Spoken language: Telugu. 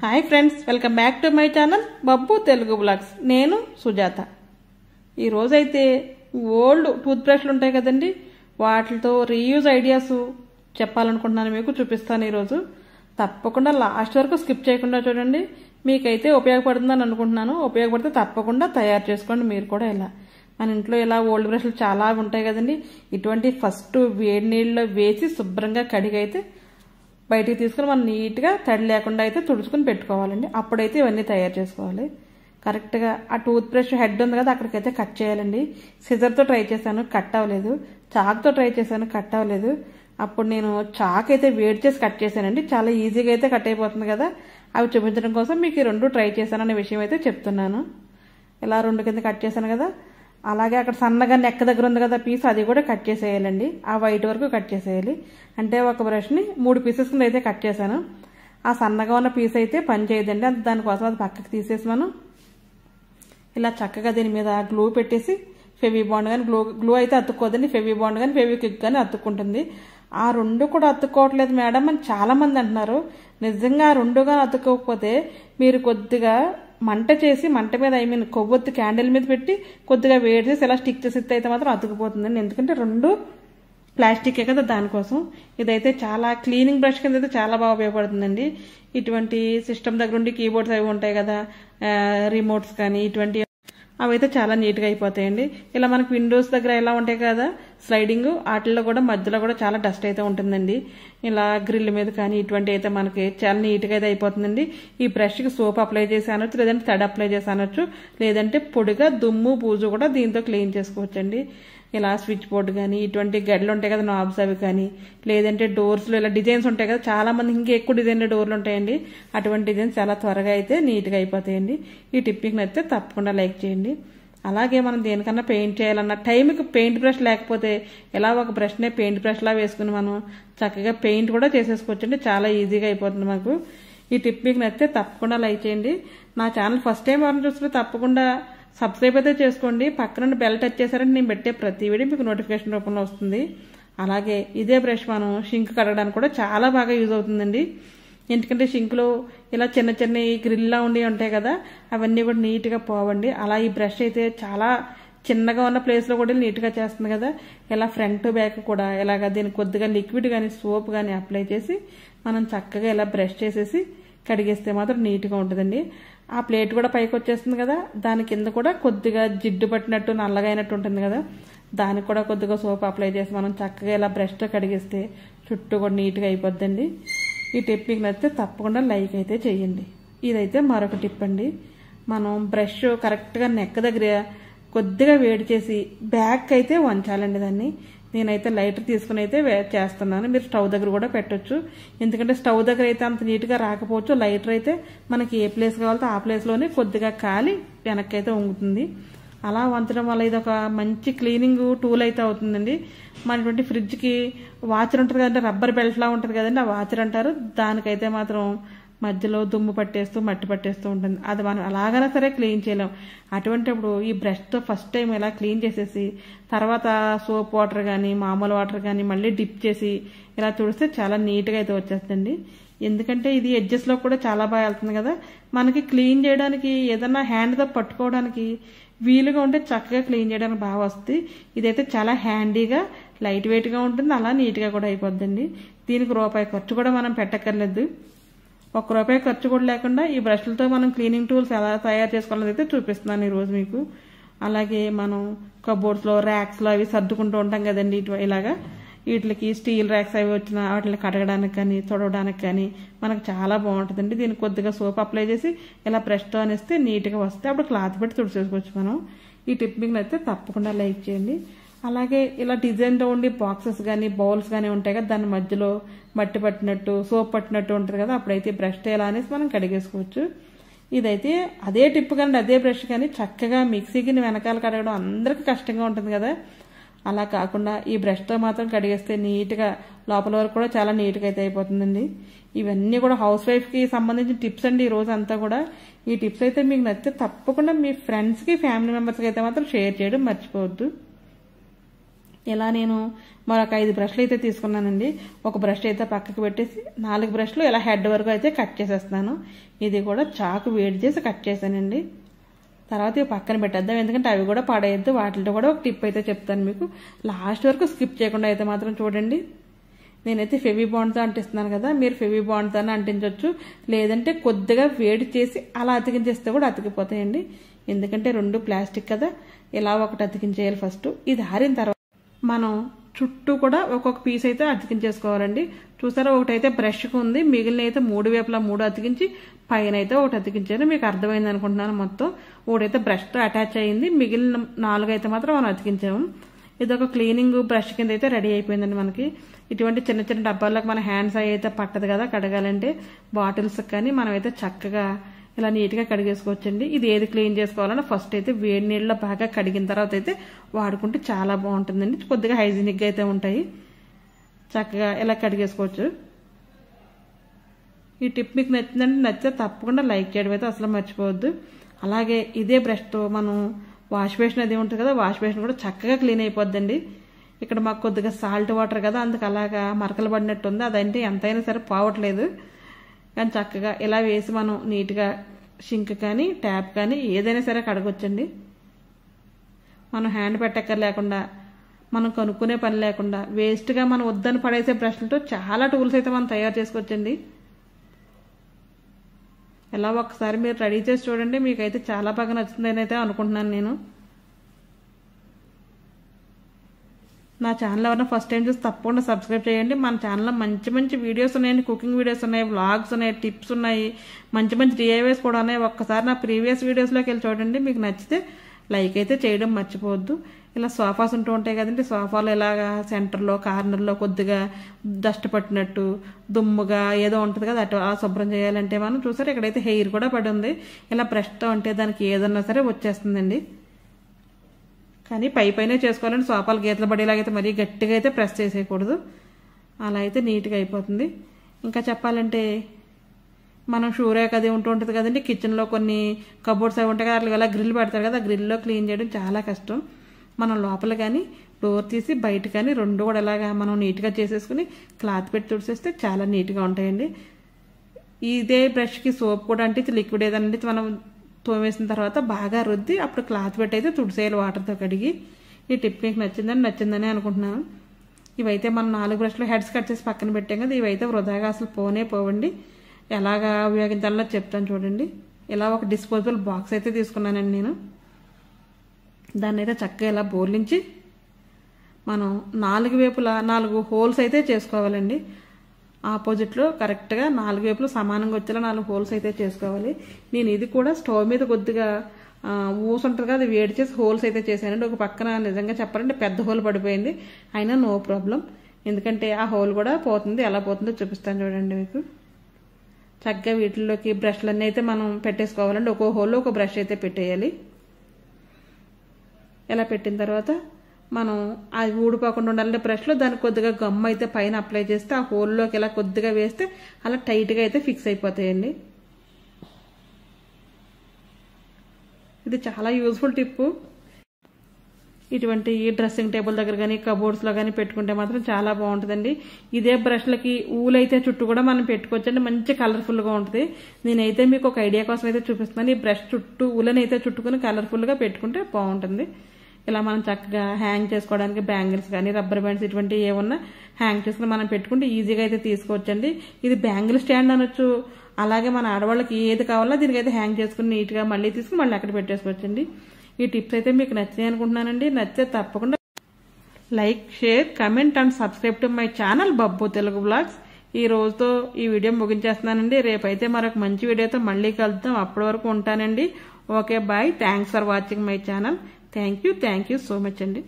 Hi friends, welcome back to my channel Babbu Telugu blogs. నేను సుజాత. ఈరోజైతే ఓల్డ్ టూత్ బ్రష్లు ఉంటాయి కదండి, వాటితో రీయూజ్ ఐడియాస్ చెప్పాలనుకుంటున్నాను, మీకు చూపిస్తాను ఈరోజు. తప్పకుండా లాస్ట్ వరకు స్కిప్ చేయకుండా చూడండి, మీకైతే ఉపయోగపడుతుందని అనుకుంటున్నాను. ఉపయోగపడితే తప్పకుండా తయారు చేసుకోండి మీరు కూడా. ఇలా మన ఇంట్లో ఇలా ఓల్డ్ బ్రష్లు చాలా ఉంటాయి కదండి, ఇటువంటి ఫస్ట్ వేడి నీళ్ళలో వేసి శుభ్రంగా కడిగైతే బయటికి తీసుకుని మనం నీట్గా తడి లేకుండా అయితే తుడుచుకుని పెట్టుకోవాలండి. అప్పుడైతే ఇవన్నీ తయారు చేసుకోవాలి. కరెక్ట్గా ఆ టూత్ బ్రష్ హెడ్ ఉంది కదా, అక్కడికైతే కట్ చేయాలండి. సిజర్తో ట్రై చేశాను, కట్ అవ్వలేదు. చాక్తో ట్రై చేశాను, కట్ అవ్వలేదు. అప్పుడు నేను చాక్ అయితే వేడి చేసి కట్ చేశానండి. చాలా ఈజీగా అయితే కట్ అయిపోతుంది కదా, అవి చూపించడం కోసం మీకు ఈ రెండు ట్రై చేశాననే విషయం అయితే చెప్తున్నాను. ఇలా రెండు కింద కట్ చేశాను కదా, అలాగే అక్కడ సన్నగా నెక్క దగ్గర ఉంది కదా పీస్, అది కూడా కట్ చేసేయాలండి. ఆ వైట్ వరకు కట్ చేసేయాలి. అంటే ఒక బ్రష్ని 3 పీసెస్ కింద అయితే కట్ చేశాను. ఆ సన్నగా ఉన్న పీస్ అయితే పని చేయదండి, అంత దానికోసం అది పక్కకి తీసేసి మనం ఇలా చక్కగా దీని మీద గ్లూ పెట్టేసి ఫెవీ బాండ్ కానీ గ్లూ అయితే అతుక్కోదండి, ఫెవీ బాండ్ కానీ ఫెవిక్విక్ కానీ అతుక్కుంటుంది. ఆ రెండు కూడా అతుక్కోవట్లేదు మేడం అని చాలా మంది అంటున్నారు. నిజంగా ఆ రెండు కానీ అతుక్కోకపోతే మీరు కొద్దిగా మంట చేసి, మంట మీద కొవ్వొత్తి క్యాండిల్ మీద పెట్టి కొద్దిగా వేడి చేసి ఇలా స్టిక్ చేసి అయితే మాత్రం అతుకుపోతుందండి. ఎందుకంటే రెండు ప్లాస్టికే కదా, దానికోసం. ఇదైతే చాలా క్లీనింగ్ బ్రష్ కింద అయితే చాలా బాగా ఉపయోగపడుతుందండి. ఇటువంటి సిస్టమ్ దగ్గర ఉండి కీబోర్డ్స్ అవి ఉంటాయి కదా, రిమోట్స్ కానీ ఇటువంటి అవైతే చాలా నీట్గా అయిపోతాయండి. ఇలా మనకు విండోస్ దగ్గర ఎలా ఉంటాయి కదా స్లైడింగ్, వాటిల్లో కూడా మధ్యలో కూడా చాలా డస్ట్ అయితే ఉంటుందండి. ఇలా గ్రిల్ మీద కానీ ఇటువంటి అయితే మనకి చాలా నీట్గా అయితే అయిపోతుందండి. ఈ బ్రష్కి సోప్ అప్లై చేసి అనొచ్చు, లేదంటే తడి అప్లై చేసి అనొచ్చు, లేదంటే పొడిగా దుమ్ము బూజు కూడా దీంతో క్లీన్ చేసుకోవచ్చండి. ఇలా స్విచ్ బోర్డు కానీ ఇటువంటి గడ్డలు ఉంటాయి కదా నాబ్స్ అవి కానీ, లేదంటే డోర్స్లో ఇలా డిజైన్స్ ఉంటాయి కదా, చాలా మంది ఇంకా ఎక్కువ డిజైన్ల డోర్లు ఉంటాయండి. అటువంటి డిజైన్స్ చాలా త్వరగా అయితే నీట్గా అయిపోతాయండి. ఈ టిప్పింగ్ నచ్చితే తప్పకుండా లైక్ చేయండి. అలాగే మనం దేనికన్నా పెయింట్ చేయాలన్న టైంకి పెయింట్ బ్రష్ లేకపోతే ఇలా ఒక బ్రష్నే పెయింట్ బ్రష్లా వేసుకుని మనం చక్కగా పెయింట్ కూడా చేసేసుకోవచ్చండి. చాలా ఈజీగా అయిపోతుంది మాకు. ఈ టిప్ మీకు నచ్చితే తప్పకుండా లైక్ చేయండి. నా ఛానల్ ఫస్ట్ టైం ఎవరిని చూస్తే తప్పకుండా సబ్స్క్రైబ్ అయితే చేసుకోండి. పక్కన బెల్ టచ్ చేశారంటే నేను పెట్టే ప్రతి వీడియో మీకు నోటిఫికేషన్ రూపంలో వస్తుంది. అలాగే ఇదే బ్రష్ మనం షింక్ కడగడానికి కూడా చాలా బాగా యూజ్ అవుతుందండి. ఎందుకంటే షింక్లో ఇలా చిన్న చిన్న గ్రిల్లా ఉండి ఉంటాయి కదా, అవన్నీ కూడా నీట్గా పోవండి. అలా ఈ బ్రష్ అయితే చాలా చిన్నగా ఉన్న ప్లేస్లో కూడా నీట్గా చేస్తుంది కదా. ఇలా ఫ్రంట్ బ్యాక్ కూడా ఇలాగ దీనికి కొద్దిగా లిక్విడ్ కానీ సోప్ కానీ అప్లై చేసి మనం చక్కగా ఇలా బ్రష్ చేసేసి కడిగేస్తే మాత్రం నీట్గా ఉంటుందండి. ఆ ప్లేట్ కూడా పైకి వచ్చేస్తుంది కదా, దాని కింద కూడా కొద్దిగా జిడ్డు పట్టినట్టు నల్లగా అయినట్టు ఉంటుంది కదా, దానికి కూడా కొద్దిగా సోప్ అప్లై చేసి మనం చక్కగా ఇలా బ్రష్తో కడిగిస్తే చుట్టూ కూడా నీట్గా అయిపోద్దండి. ఈ టిప్ మీకు నచ్చితే తప్పకుండా లైక్ అయితే చేయండి. ఇదైతే మరొక టిప్ అండి. మనం బ్రష్ కరెక్ట్గా నెక్ దగ్గర కొద్దిగా వేడి చేసి బ్యాక్ అయితే వంచాలండి దాన్ని. నేనైతే లైటర్ తీసుకుని అయితే చేస్తున్నాను. మీరు స్టవ్ దగ్గర కూడా పెట్టొచ్చు, ఎందుకంటే స్టవ్ దగ్గర అయితే అంత నీట్గా రాకపోవచ్చు. లైటర్ అయితే మనకి ఏ ప్లేస్ కావాలో ఆ ప్లేస్లోనే కొద్దిగా కాలి వెనక్కి అయితే వంగుతుంది. అలా వంచడం వల్ల ఇది ఒక మంచి క్లీనింగ్ టూల్ అయితే అవుతుందండి. మనటువంటి ఫ్రిడ్జ్కి వాచర్ ఉంటుంది కదంటే, రబ్బర్ బెల్ట్లా ఉంటుంది కదండి, ఆ వాచర్ అంటారు. దానికైతే మాత్రం మధ్యలో దుమ్ము పట్టేస్తూ మట్టి పట్టేస్తూ ఉంటుంది. అది మనం అలాగైనా సరే క్లీన్ చేయలేం. అటువంటిప్పుడు ఈ బ్రష్తో ఫస్ట్ టైం ఇలా క్లీన్ చేసేసి తర్వాత సోప్ వాటర్ కానీ మామూలు వాటర్ కానీ మళ్ళీ డిప్ చేసి ఇలా తుడిస్తే చాలా నీట్గా అయితే వచ్చేస్తుందండి. ఎందుకంటే ఇది ఎడ్జెస్లో కూడా చాలా బాగా వెళ్తుంది కదా, మనకి క్లీన్ చేయడానికి ఏదన్నా హ్యాండ్తో పట్టుకోవడానికి వీలుగా ఉంటే చక్కగా క్లీన్ చేయడానికి బాగా వస్తుంది. ఇదైతే చాలా హ్యాండీగా లైట్ వెయిట్గా ఉంటుంది, అలా నీట్గా కూడా అయిపోద్దండి. దీనికి రూపాయి ఖర్చు కూడా మనం పెట్టక్కర్లేదు. ₹1 ఖర్చు కూడా లేకుండా ఈ బ్రష్లతో మనం క్లీనింగ్ టూల్స్ ఎలా తయారు చేసుకోవాలని అయితే చూపిస్తున్నాను ఈరోజు మీకు. అలాగే మనం కబోర్డ్స్లో ర్యాక్స్లో అవి సర్దుకుంటూ ఉంటాం కదండి, ఇలాగా వీటికి స్టీల్ ర్యాక్స్ అవి వచ్చిన వాటిని కడగడానికి కానీ తుడవడానికి కానీ మనకు చాలా బాగుంటుందండి. దీనికి కొద్దిగా సోప్ అప్లై చేసి ఇలా బ్రష్తో అనిస్తే నీట్గా వస్తే అప్పుడు క్లాత్ పెట్టి తుడిచేసుకోవచ్చు మనం. ఈ టిప్ మీకు నచ్చితే తప్పకుండా లైక్ చేయండి. అలాగే ఇలా డిజైన్లో ఉండి బాక్సెస్ కానీ బౌల్స్ కానీ ఉంటాయి కదా, దాని మధ్యలో మట్టి పట్టినట్టు సోప్ పట్టినట్టు ఉంటుంది కదా, అప్పుడైతే బ్రష్తో ఇలా అనేసి మనం కడిగేసుకోవచ్చు. ఇదైతే అదే టిప్ కానీ అదే బ్రష్ కానీ చక్కగా మిక్సీకి వెనకాల కడగడం అందరికీ కష్టంగా ఉంటుంది కదా, అలా కాకుండా ఈ బ్రష్తో మాత్రం కడిగేస్తే నీట్గా లోపల వరకు కూడా చాలా నీట్గా అయితే అయిపోతుందండి. ఇవన్నీ కూడా హౌస్ వైఫ్కి సంబంధించిన టిప్స్ అండి ఈ రోజు అంతా కూడా. ఈ టిప్స్ అయితే మీకు నచ్చితే తప్పకుండా మీ ఫ్రెండ్స్కి ఫ్యామిలీ మెంబర్స్కి అయితే మాత్రం షేర్ చేయడం మర్చిపోవద్దు. ఇలా నేను మరొక 5 బ్రష్లు అయితే తీసుకున్నానండి. ఒక బ్రష్ అయితే పక్కకు పెట్టేసి 4 బ్రష్లు ఇలా హెడ్ వరకు అయితే కట్ చేసేస్తున్నాను. ఇది కూడా చాకు వేడి చేసి కట్ చేశానండి. తర్వాత ఇవి పక్కన పెట్టేద్దాం, ఎందుకంటే అవి కూడా పడేయద్దు. వాటితో కూడా ఒక టిప్ అయితే చెప్తాను మీకు. లాస్ట్ వరకు స్కిప్ చేయకుండా అయితే మాత్రం చూడండి. నేనైతే ఫెవి బాండ్తో అంటిస్తున్నాను కదా, మీరు ఫెవి బాండ్తో అంటించవచ్చు, లేదంటే కొద్దిగా వేడి చేసి అలా అతికించేస్తే కూడా అతికిపోతాయండి. ఎందుకంటే 2 ప్లాస్టిక్ కదా, ఇలా ఒకటి అతికించేయాలి ఫస్ట్. ఇది ఆరిన తర్వాత మనం చుట్టూ కూడా ఒక్కొక్క పీస్ అయితే అతికించేసుకోవాలండి. చూసారా, ఒకటైతే బ్రష్కు ఉంది, మిగిలిన అయితే 3 వైపులా 3 అతికించి పైన అయితే ఒకటి అతికించాను. మీకు అర్థమైంది అనుకుంటున్నాను. మొత్తం ఒకటైతే బ్రష్తో అటాచ్ అయ్యింది, మిగిలిన 4 అయితే మాత్రం మనం అతికించాము. ఇదొక క్లీనింగ్ బ్రష్ కింద అయితే రెడీ అయిపోయిందండి మనకి. ఇటువంటి చిన్న చిన్న డబ్బాలకు మన హ్యాండ్స్ అయితే పట్టదు కదా కడగాలంటే, బాటిల్స్ కానీ మనం అయితే చక్కగా ఇలా నీట్గా కడిగేసుకోవచ్చండి. ఇది ఏది క్లీన్ చేసుకోవాలన్నా ఫస్ట్ అయితే వేడి నీళ్ళలో బాగా కడిగిన తర్వాత అయితే వాడుకుంటే చాలా బాగుంటుందండి. కొద్దిగా హైజీనిక్గా అయితే ఉంటాయి. చక్కగా ఇలా కడిగేసుకోవచ్చు. ఈ టిప్ మీకు నచ్చిందంటే నచ్చితే తప్పకుండా లైక్ చేయడం అయితే అసలు మర్చిపోవద్దు. అలాగే ఇదే బ్రష్తో మనం వాష్ బేసిన్ అది ఉంటుంది కదా, వాష్ బేసిన్ కూడా చక్కగా క్లీన్ అయిపోద్దండి. ఇక్కడ మాకు కొద్దిగా సాల్ట్ వాటర్ కదా, అందుకు అలాగా మరకలు పడినట్టు ఉంది. అదంటే ఎంతైనా సరే పోవట్లేదు. కానీ చక్కగా ఇలా వేసి మనం నీట్గా సింక్ కానీ ట్యాప్ కానీ ఏదైనా సరే కడగొచ్చండి. మనం హ్యాండ్ పెట్టక్కర్ లేకుండా, మనం కనుక్కునే పని లేకుండా, వేస్ట్గా మనం వద్దని పడేసే బ్రష్లతో చాలా టూల్స్ అయితే మనం తయారు చేసుకోవచ్చండి. ఎలా ఒకసారి మీరు రెడీ చేసి చూడండి, మీకైతే చాలా బాగా నచ్చుతుందని అయితే అనుకుంటున్నాను నేను. నా ఛానల్ ఎవరైనా ఫస్ట్ టైం చూసి తప్పకుండా సబ్స్క్రైబ్ చేయండి. మన ఛానల్లో మంచి మంచి వీడియోస్ ఉన్నాయండి, కుకింగ్ వీడియోస్ ఉన్నాయి, వ్లాగ్స్ ఉన్నాయి, టిప్స్ ఉన్నాయి, మంచి మంచి DIYs కూడా ఉన్నాయి. ఒక్కసారి నా ప్రీవియస్ వీడియోస్లోకి వెళ్ళి చూడండి, మీకు నచ్చితే లైక్ అయితే చేయడం మర్చిపోవద్దు. ఇలా సోఫాస్ ఉంటూ ఉంటాయి కదండి, సోఫాలో ఇలాగా సెంటర్లో కార్నర్లో కొద్దిగా డస్ట్ పట్టినట్టు దుమ్ముగా ఏదో ఉంటుంది కదా, అటు ఆ శుభ్రం చేయాలంటే మనం చూసారు ఇక్కడైతే హెయిర్ కూడా పడి ఉంది. ఇలా బ్రష్తో అంటే దానికి ఏదన్నా సరే వచ్చేస్తుందండి. కానీ పైనే చేసుకోవాలంటే సోఫాలు గీతలు పడేలాగైతే మరీ గట్టిగా అయితే ప్రెస్ చేసేయకూడదు. అలా అయితే నీట్గా అయిపోతుంది. ఇంకా చెప్పాలంటే మనం షూ ర్యాక్ అది ఉంటుంది కదండి, కిచెన్లో కొన్ని కబోర్డ్స్ అవి ఉంటాయి కదా, అట్లా ఇలా గ్రిల్ పెడతారు కదా, ఆ గ్రిల్లో క్లీన్ చేయడం చాలా కష్టం. మనం లోపల కానీ డోర్ తీసి బయట కానీ 2 కూడా ఇలాగా మనం నీట్గా చేసేసుకుని క్లాత్ పెట్టి తుడిసేస్తే చాలా నీట్గా ఉంటాయండి. ఇదే బ్రష్కి సోప్ కూడా అంటించి లిక్విడ్ ఏదైనా మనం తోమేసిన తర్వాత బాగా రుద్ది అప్పుడు క్లాత్ పెట్టి అయితే తుడిసేయాలి వాటర్తో కడిగి. ఈ టిప్ మీకు నచ్చిందని అనుకుంటున్నాను. ఇవైతే మనం 4 బ్రష్లు హెడ్స్ కట్ చేసి పక్కన పెట్టాం కదా, ఇవైతే వృధాగా అసలు పోవండి. ఎలాగా ఉపయోగించాలో చెప్తాను చూడండి. ఇలా ఒక డిస్పోజబుల్ బాక్స్ అయితే తీసుకున్నానండి నేను. దాన్ని అయితే చక్కగా ఇలా బోర్లించి మనం 4 వైపులా 4 హోల్స్ అయితే చేసుకోవాలండి. ఆపోజిట్లో కరెక్ట్గా 4 వైపులు సమానంగా వచ్చేలా 4 హోల్స్ అయితే చేసుకోవాలి. నేను ఇది కూడా స్టవ్ మీద కొద్దిగా ఊసు ఉంటుంది కదా, అది వేడి చేసి హోల్స్ అయితే చేశానండి. ఒక పక్కన నిజంగా చెప్పాలంటే పెద్ద హోల్ పడిపోయింది, అయినా నో ప్రాబ్లం, ఎందుకంటే ఆ హోల్ కూడా పోతుంది. ఎలా పోతుందో చూపిస్తాను చూడండి మీకు. చక్కగా వీటిల్లోకి బ్రష్లన్నీ అయితే మనం పెట్టేసుకోవాలండి. ఒక్కో హోల్లో ఒక బ్రష్ అయితే పెట్టేయాలి. ఇలా పెట్టిన తర్వాత మనం అది ఊడిపోకుండా ఉండాలంటే బ్రష్లో దానికి కొద్దిగా గమ్ అయితే పైన అప్లై చేస్తే ఆ హోల్లోకి ఇలా కొద్దిగా వేస్తే అలా టైట్గా అయితే ఫిక్స్ అయిపోతాయండి. ఇది చాలా యూజ్ఫుల్ టిప్పు. ఇటువంటి డ్రెస్సింగ్ టేబుల్ దగ్గర కానీ కబోర్డ్స్లో కానీ పెట్టుకుంటే మాత్రం చాలా బాగుంటుందండి. ఇదే బ్రష్లకి ఊలైతే చుట్టూ కూడా మనం పెట్టుకోవచ్చండి, మంచి కలర్ఫుల్గా ఉంటుంది. నేనైతే మీకు ఒక ఐడియా కోసం అయితే చూపిస్తున్నాను. ఈ బ్రష్ చుట్టూ ఊలని అయితే చుట్టుకుని కలర్ఫుల్గా పెట్టుకుంటే బాగుంటుంది. ఇలా మనం చక్కగా హ్యాంగ్ చేసుకోవడానికి బ్యాంగిల్స్ కానీ రబ్బర్ బ్యాండ్స్ ఇటువంటివి ఏమన్నా హ్యాంగ్ చేసుకుని మనం పెట్టుకుంటే ఈజీగా అయితే తీసుకోవచ్చండి. ఇది బ్యాంగిల్ స్టాండ్ అనొచ్చు. అలాగే మన ఆడవాళ్ళకి ఏది కావాలో దీనికైతే హ్యాంగ్ చేసుకుని నీట్గా మళ్ళీ తీసుకుని మళ్ళీ అక్కడ పెట్టేసుకోవచ్చండి. ఈ టిప్స్ అయితే మీకు నచ్చాయి అనుకుంటున్నానండి. నచ్చితే తప్పకుండా like, share, comment and subscribe to my channel Babbu Telugu vlogs. ఈ రోజుతో ఈ వీడియో ముగించేస్తున్నానండి. రేపైతే మరొక మంచి వీడియోతో మళ్ళీ కలుద్దాం. అప్పటి వరకు ఉంటానండి. Okay, bye. Thanks for watching my channel. Thank you so much అండి.